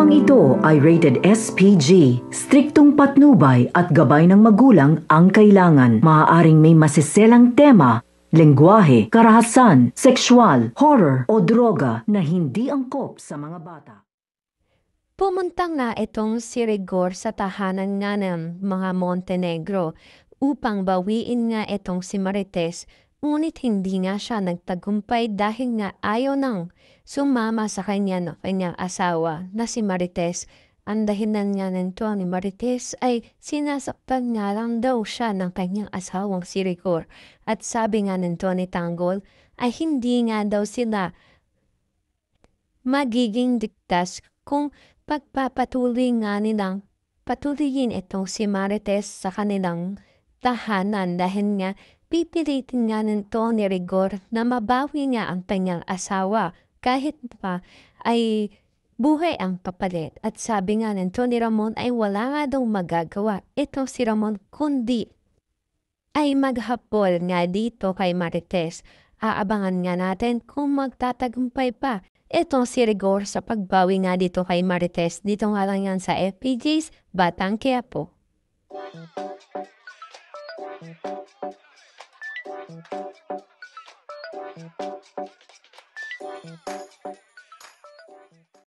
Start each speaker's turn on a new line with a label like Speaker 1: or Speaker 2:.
Speaker 1: Programang ito ay rated SPG. Striktong patnubay at gabay ng magulang ang kailangan. Maaaring may masiselang tema, lengguwahe, karahasan, sexual, horror o droga na hindi angkop sa mga bata.
Speaker 2: Pumunta nga itong si Rigor sa tahanan nga ng mga Montenegro upang bawiin nga itong si Marites, ngunit hindi nga siya nagtagumpay dahil nga ayaw nang sumama sa kanya ng kanyang asawa na si Marites. Ang dahilan nga nito ni Marites ay sinasaktan nga lang daw siya ng kanyang asawang si Rigor. At sabi nga nito ni Tanggol ay hindi nga daw sila magiging ligtas kung pagpapatuloy nga nilang patuloyin itong si Marites sa kanilang tahanan dahil nga pipilitin nga nito ni Rigor na mabawi nga ang kanyang asawa kahit pa ay buhay ang papalit. At sabi nga nito ni Ramon ay wala nga daw magagawa itong si Ramon kundi ay maghapol nga dito kay Marites. Aabangan nga natin kung magtatagumpay pa itong si Rigor sa pagbawi nga dito kay Marites. Dito nga lang yan sa FPJ's Batang Quiapo.